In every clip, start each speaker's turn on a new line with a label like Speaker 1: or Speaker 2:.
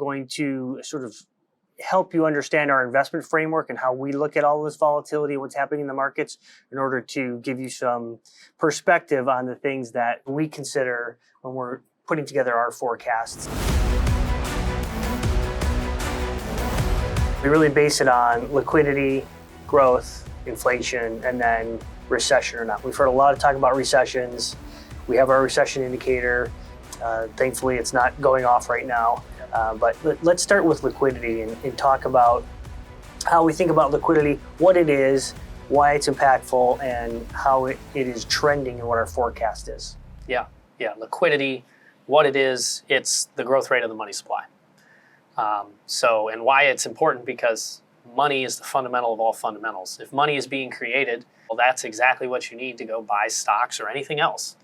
Speaker 1: going to sort of help you understand our investment framework and how we look at all this volatility, what's happening in the markets, in order to give you some perspective on the things that we consider when we're putting together our forecasts. We really base it on liquidity, growth, inflation, and then recession or not. We've heard a lot of talk about recessions. We have our recession indicator. Thankfully, it's not going off right now. But let's start with liquidity and talk about how we think about liquidity, what it is, why it's impactful, and how it is trending and what our forecast is.
Speaker 2: Yeah. Liquidity, what it is, it's the growth rate of the money supply. And why it's important, because money is the fundamental of all fundamentals. If money is being created, well, that's exactly what you need to go buy stocks or anything else.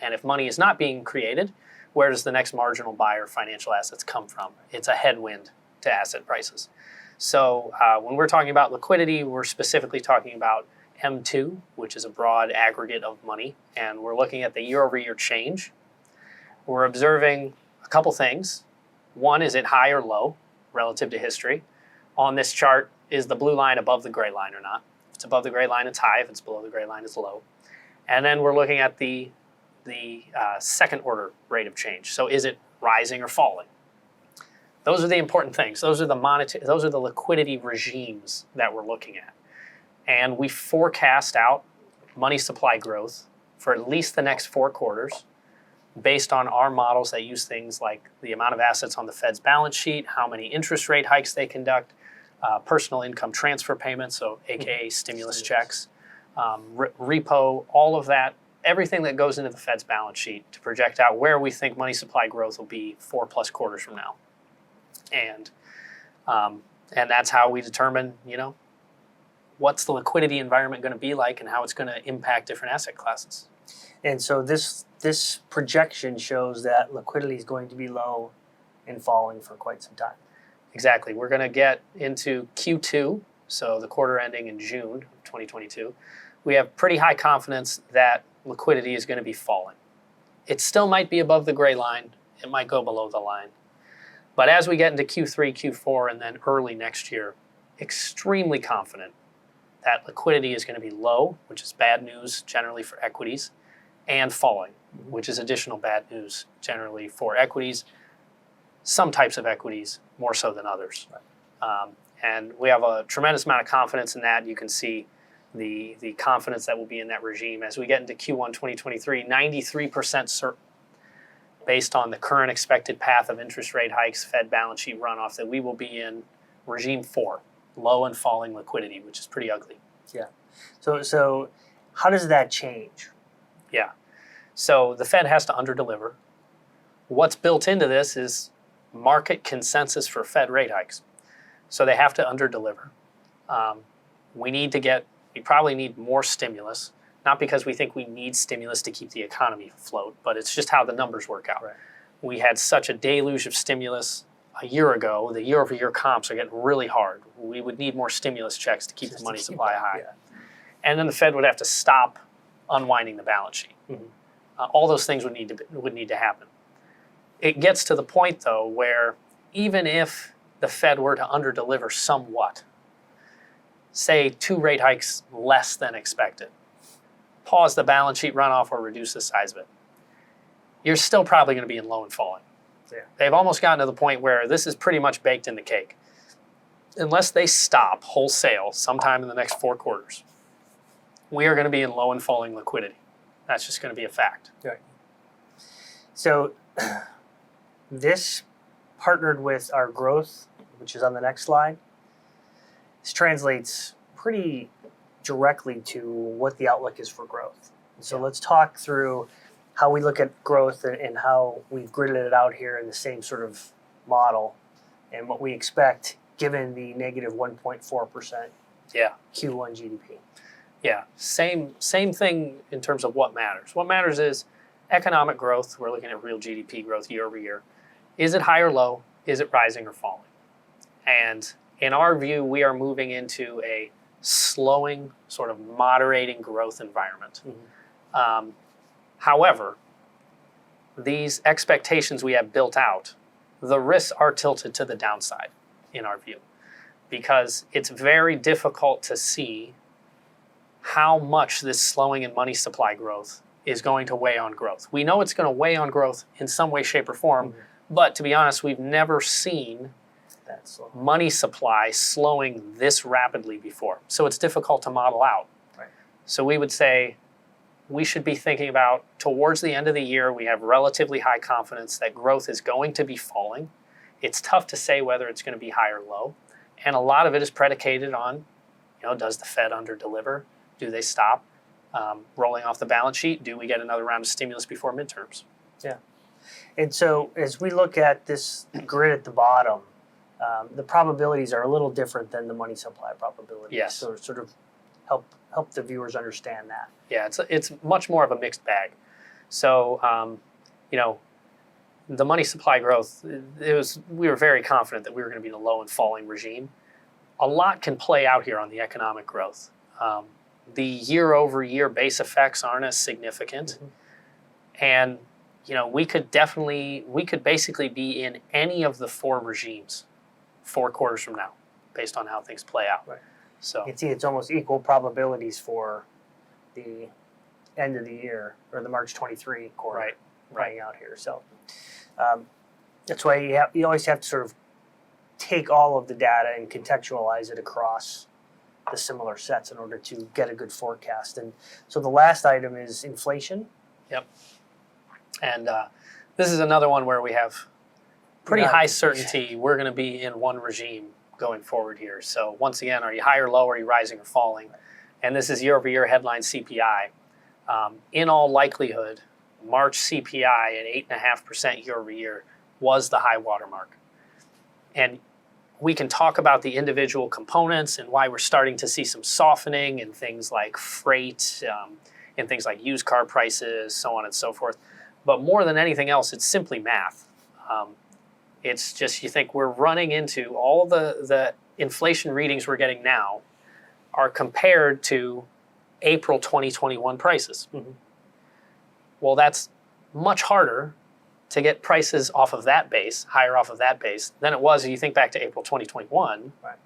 Speaker 2: And if money is not being created, where does the next marginal buyer of financial assets come from? It's a headwind to asset prices. So when we're talking about liquidity, we're specifically talking about M2, which is a broad aggregate of money, and we're looking at the year-over-year change. We're observing a couple things. One, is it high or low relative to history? On this chart, is the blue line above the gray line or not? If it's above the gray line, it's high. If it's below the gray line, it's low. And then we're looking at the second order rate of change. So is it rising or falling? Those are the important things. Those are the liquidity regimes that we're looking at. And we forecast out money supply growth for at least the next 4 quarters based on our models that use things like the amount of assets on the Fed's balance sheet, how many interest rate hikes they conduct, personal income transfer payments, so AKA stimulus checks, repo, all of that, everything that goes into the Fed's balance sheet to project out where we think money supply growth will be 4+ quarters from now. And that's how we determine, what's the liquidity environment going to be like and how it's going to impact different asset classes.
Speaker 1: And so this projection shows that liquidity is going to be low and falling for quite some time.
Speaker 2: Exactly. We're going to get into Q2, so the quarter ending in June of 2022. We have pretty high confidence that liquidity is going to be falling. It still might be above the gray line. It might go below the line. But as we get into Q3, Q4, and then early next year, extremely confident that liquidity is going to be low, which is bad news generally for equities, and falling, which is additional bad news generally for equities, some types of equities more so than others. Right. And we have a tremendous amount of confidence in that. You can see the confidence that will be in that regime. As we get into Q1 2023, 93% certain, based on the current expected path of interest rate hikes, Fed balance sheet runoff, that we will be in regime 4, low and falling liquidity, which is pretty ugly.
Speaker 1: Yeah. So how does that change?
Speaker 2: Yeah. So the Fed has to underdeliver. What's built into this is market consensus for Fed rate hikes. So they have to underdeliver. We probably need more stimulus, not because we think we need stimulus to keep the economy afloat, but it's just how the numbers work out. Right. We had such a deluge of stimulus a year ago. The year-over-year comps are getting really hard. We would need more stimulus checks to keep the money supply high. Yeah. And then the Fed would have to stop unwinding the balance sheet. Mm-hmm. All those things would need to happen. It gets to the point, though, where even if the Fed were to underdeliver somewhat, say 2 rate hikes less than expected, pause the balance sheet runoff or reduce the size of it, you're still probably going to be in low and falling. Yeah. They've almost gotten to the point where this is pretty much baked in the cake. Unless they stop wholesale sometime in the next 4 quarters, we are going to be in low and falling liquidity. That's just going to be a fact.
Speaker 1: Right. So this, partnered with our growth, which is on the next slide, this translates pretty directly to what the outlook is for growth. So let's talk through how we look at growth and how we've gridded it out here in the same sort of model and what we expect given the negative 1.4% Q1 GDP.
Speaker 2: Yeah, same thing in terms of what matters. What matters is economic growth. We're looking at real GDP growth year over year. Is it high or low? Is it rising or falling? And in our view, we are moving into a slowing, sort of moderating growth environment. Mm-hmm. However, these expectations we have built out the risks are tilted to the downside in our view, because it's very difficult to see how much this slowing in money supply growth is going to weigh on growth. We know it's going to weigh on growth in some way, shape, or form, but to be honest, we've never seen money supply slowing this rapidly before. So it's difficult to model out.
Speaker 1: Right.
Speaker 2: So we would say we should be thinking about towards the end of the year, we have relatively high confidence that growth is going to be falling. It's tough to say whether it's going to be high or low. And a lot of it is predicated on, does the Fed under-deliver? Do they stop rolling off the balance sheet? Do we get another round of stimulus before midterms?
Speaker 1: Yeah. And so as we look at this grid at the bottom, the probabilities are a little different than the money supply probabilities.
Speaker 2: Yes.
Speaker 1: So sort of help the viewers understand that.
Speaker 2: Yeah, it's much more of a mixed bag. So, the money supply growth, we were very confident that we were going to be in a low and falling regime. A lot can play out here on the economic growth. The year-over-year base effects aren't as significant. And, we could basically be in any of the 4 regimes 4 quarters from now, based on how things play out.
Speaker 1: Right.
Speaker 2: So
Speaker 1: you can see it's almost equal probabilities for the end of the year, or the March 23 quarter playing out here. So that's why you always have to sort of take all of the data and contextualize it across the similar sets in order to get a good forecast. And so the last item is inflation.
Speaker 2: Yep. And this is another one where we have pretty high certainty we're going to be in one regime going forward here. So once again, are you high or low? Are you rising or falling? And this is year-over-year headline CPI. In all likelihood, March CPI at 8.5% year-over-year was the high watermark. And we can talk about the individual components and why we're starting to see some softening in things like freight, in things like used car prices, so on and so forth. But more than anything else, it's simply math. It's just, you think we're running into all the inflation readings we're getting now are compared to April 2021 prices. Well, that's much harder to get prices off of that base, higher off of that base, than it was if you think back to April 2021.
Speaker 1: Right.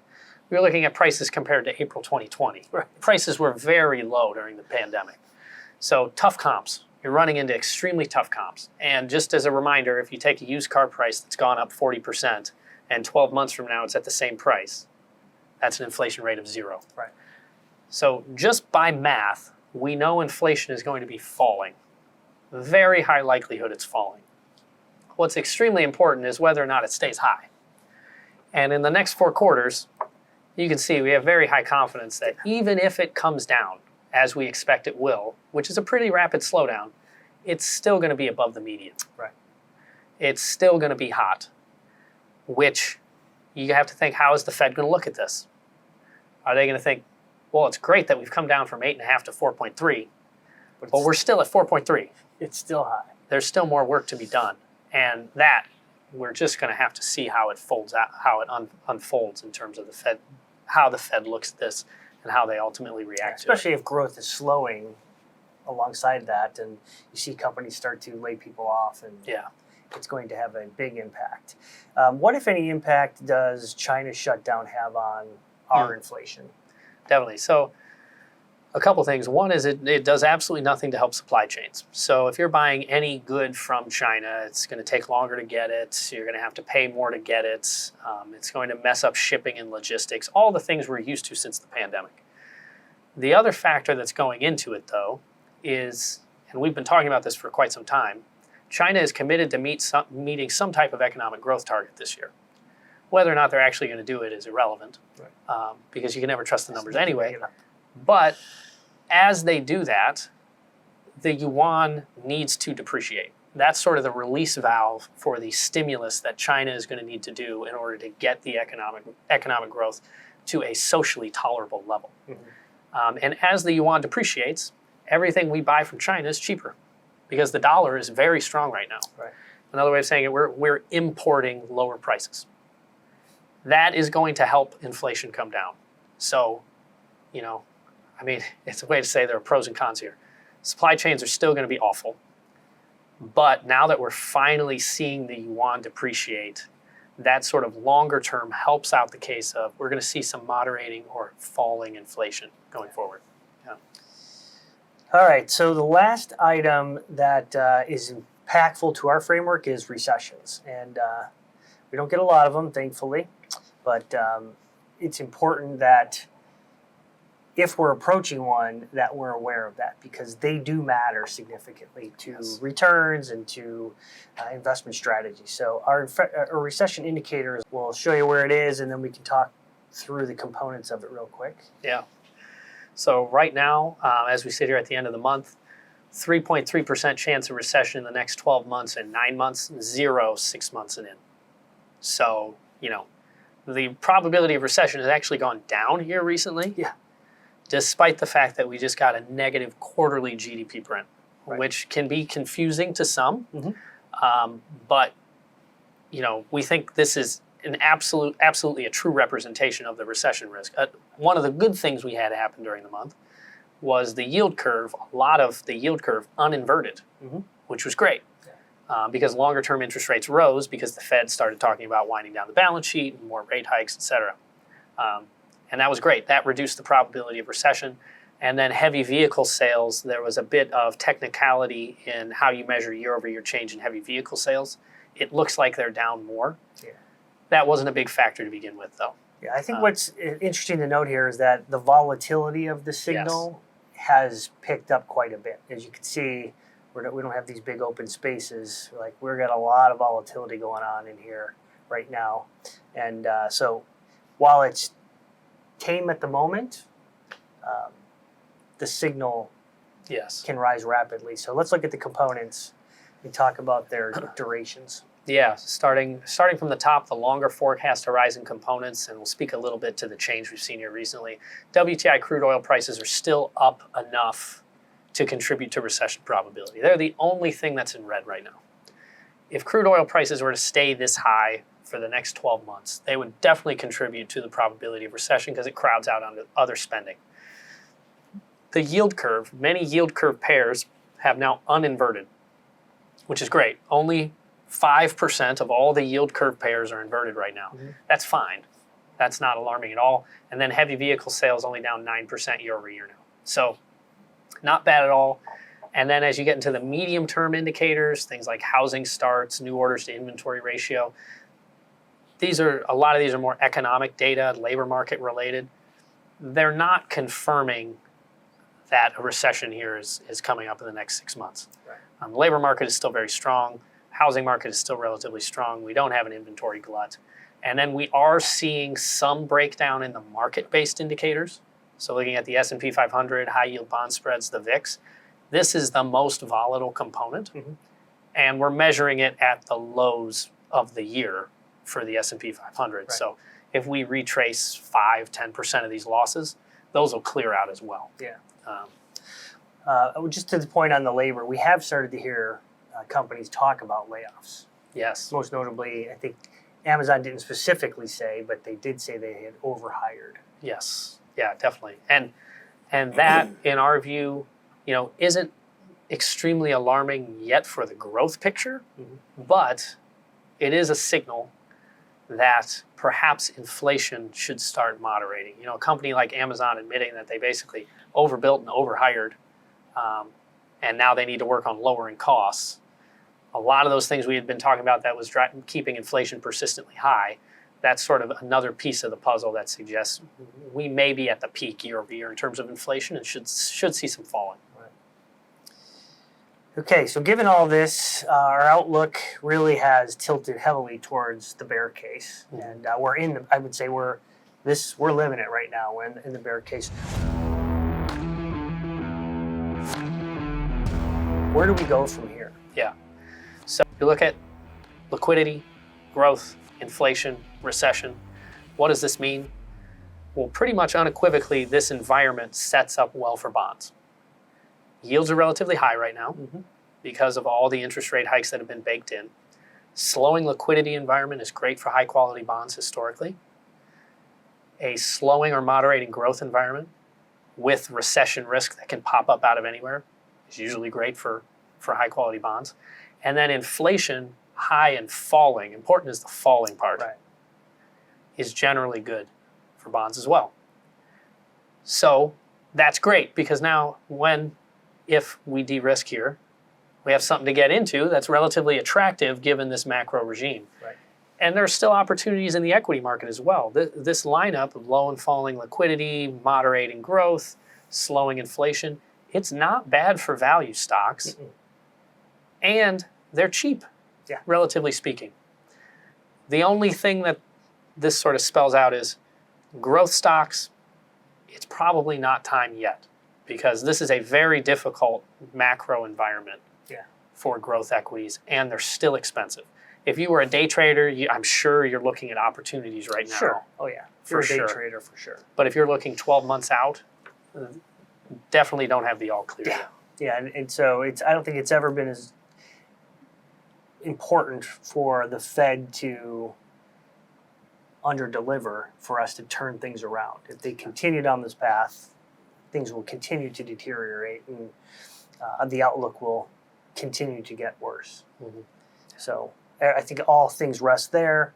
Speaker 2: We were looking at prices compared to April 2020.
Speaker 1: Right.
Speaker 2: Prices were very low during the pandemic. So tough comps. You're running into extremely tough comps. And just as a reminder, if you take a used car price that's gone up 40% and 12 months from now it's at the same price, that's an inflation rate of 0.
Speaker 1: Right.
Speaker 2: So just by math, we know inflation is going to be falling. Very high likelihood it's falling. What's extremely important is whether or not it stays high. And in the next 4 quarters, you can see we have very high confidence that even if it comes down, as we expect it will, which is a pretty rapid slowdown, it's still going to be above the median.
Speaker 1: Right.
Speaker 2: It's still going to be hot, which you have to think, how is the Fed going to look at this? Are they going to think, well, it's great that we've come down from 8.5 to 4.3, but we're still at 4.3.
Speaker 1: It's still high.
Speaker 2: There's still more work to be done. And that, we're just going to have to see how it folds out, how it unfolds in terms of the Fed, how the Fed looks at this and how they ultimately react to it.
Speaker 1: Especially if growth is slowing alongside that, and you see companies start to lay people off, and it's going to have a big impact. What, if any, impact does China's shutdown have on our inflation?
Speaker 2: Definitely. So a couple things. One is it does absolutely nothing to help supply chains. So if you're buying any good from China, it's going to take longer to get it. You're going to have to pay more to get it. It's going to mess up shipping and logistics, all the things we're used to since the pandemic. The other factor that's going into it, though, is, and we've been talking about this for quite some time, China is committed to meeting some type of economic growth target this year. Whether or not they're actually going to do it is irrelevant, because you can never trust the numbers anyway. But as they do that, the yuan needs to depreciate. That's sort of the release valve for the stimulus that China is going to need to do in order to get the economic growth to a socially tolerable level. And as the yuan depreciates, everything we buy from China is cheaper because the dollar is very strong right now.
Speaker 1: Right.
Speaker 2: Another way of saying it, we're importing lower prices. That is going to help inflation come down. So, it's a way to say there are pros and cons here. Supply chains are still going to be awful. But now that we're finally seeing the yuan depreciate that sort of longer term helps out the case of we're going to see some moderating or falling inflation going forward.
Speaker 1: All right, so the last item that is impactful to our framework is recessions. And we don't get a lot of them, thankfully, but it's important that if we're approaching one, that we're aware of that, because they do matter significantly to returns and to investment strategy. So our recession indicators, will show you where it is, and then we can talk through the components of it real quick.
Speaker 2: Yeah. So right now, as we sit here at the end of the month, 3.3% chance of recession in the next 12 months and 9 months, 0 6 months and in. So, the probability of recession has actually gone down here recently.
Speaker 1: Yeah.
Speaker 2: Despite the fact that we just got a negative quarterly GDP print,
Speaker 1: Right.
Speaker 2: which can be confusing to some.
Speaker 1: Mm-hmm.
Speaker 2: But, we think this is an absolutely a true representation of the recession risk. One of the good things we had happen during the month was the yield curve, a lot of the yield curve uninverted,
Speaker 1: Mm-hmm.
Speaker 2: which was great. Because longer term interest rates rose because the Fed started talking about winding down the balance sheet and more rate hikes, et cetera. And that was great. That reduced the probability of recession. And then heavy vehicle sales, there was a bit of technicality in how you measure year-over-year change in heavy vehicle sales. It looks like they're down more.
Speaker 1: Yeah.
Speaker 2: That wasn't a big factor to begin with, though.
Speaker 1: Yeah, I think what's interesting to note here is that the volatility of the signal has picked up quite a bit. As you can see, we don't have these big open spaces. We've got a lot of volatility going on in here right now. And so while it's tame at the moment, the signal can rise rapidly. So let's look at the components and talk about their durations.
Speaker 2: Yeah, starting from the top, the longer forecast horizon components, and we'll speak a little bit to the change we've seen here recently. WTI crude oil prices are still up enough to contribute to recession probability. They're the only thing that's in red right now. If crude oil prices were to stay this high for the next 12 months, they would definitely contribute to the probability of recession because it crowds out on other spending. The yield curve, many yield curve pairs have now uninverted, which is great. Only 5% of all the yield curve pairs are inverted right now.
Speaker 1: Mm-hmm.
Speaker 2: That's fine. That's not alarming at all. And then heavy vehicle sales only down 9% year over year now. So not bad at all. And then as you get into the medium term indicators, things like housing starts, new orders to inventory ratio, a lot of these are more economic data, labor market related. They're not confirming that a recession here is coming up in the next 6 months.
Speaker 1: Right.
Speaker 2: The labor market is still very strong. Housing market is still relatively strong. We don't have an inventory glut. And then we are seeing some breakdown in the market-based indicators. So looking at the S&P 500, high-yield bond spreads, the VIX, this is the most volatile component.
Speaker 1: Mm-hmm.
Speaker 2: And we're measuring it at the lows of the year for the S&P 500.
Speaker 1: Right.
Speaker 2: So if we retrace 5-10% of these losses, those will clear out as well.
Speaker 1: Yeah.
Speaker 2: Just
Speaker 1: to the point on the labor, we have started to hear companies talk about layoffs.
Speaker 2: Yes.
Speaker 1: Most notably, I think Amazon didn't specifically say, but they did say they had overhired.
Speaker 2: Yes. Yeah, definitely. And that, in our view, isn't extremely alarming yet for the growth picture, but it is a signal that perhaps inflation should start moderating. A company like Amazon admitting that they basically overbuilt and overhired, and now they need to work on lowering costs. A lot of those things we had been talking about that was keeping inflation persistently high, that's sort of another piece of the puzzle that suggests we may be at the peak year over year in terms of inflation and should see some falling.
Speaker 1: Okay, so given all this, our outlook really has tilted heavily towards the bear case, and we're in. I would say we're living it right now. We're in the bear case. Where do we go from here?
Speaker 2: Yeah. So you look at liquidity, growth, inflation, recession. What does this mean? Well, pretty much unequivocally, this environment sets up well for bonds. Yields are relatively high right now because of all the interest rate hikes that have been baked in. Slowing liquidity environment is great for high quality bonds historically. A slowing or moderating growth environment with recession risk that can pop up out of anywhere is usually great for high quality bonds. And then inflation high and falling, important is the falling part,
Speaker 1: Right.
Speaker 2: is generally good for bonds as well. So that's great because now if we de-risk here, we have something to get into that's relatively attractive given this macro regime.
Speaker 1: Right.
Speaker 2: And there's still opportunities in the equity market as well. This lineup of low and falling liquidity, moderating growth, slowing inflation, it's not bad for value stocks.
Speaker 1: Mm-mm.
Speaker 2: And they're cheap,
Speaker 1: Yeah.
Speaker 2: relatively speaking. The only thing that this sort of spells out is growth stocks, it's probably not time yet because this is a very difficult macro environment for growth equities and they're still expensive. If you were a day trader, I'm sure you're looking at opportunities right now.
Speaker 1: Sure. Oh yeah. If you're a day trader, for sure.
Speaker 2: But if you're looking 12 months out, definitely don't have the all clear yet.
Speaker 1: Yeah, and so I don't think it's ever been as important for the Fed to underdeliver for us to turn things around. If they continue down this path, things will continue to deteriorate and the outlook will continue to get worse.
Speaker 2: Mm-hmm.
Speaker 1: So I think all things rest there.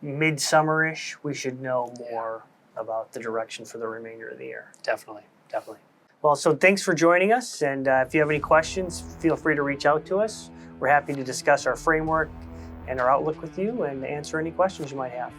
Speaker 1: Midsummer-ish, we should know more about the direction for the remainder of the year.
Speaker 2: Definitely.
Speaker 1: Well, so thanks for joining us. And if you have any questions, feel free to reach out to us. We're happy to discuss our framework and our outlook with you and answer any questions you might have.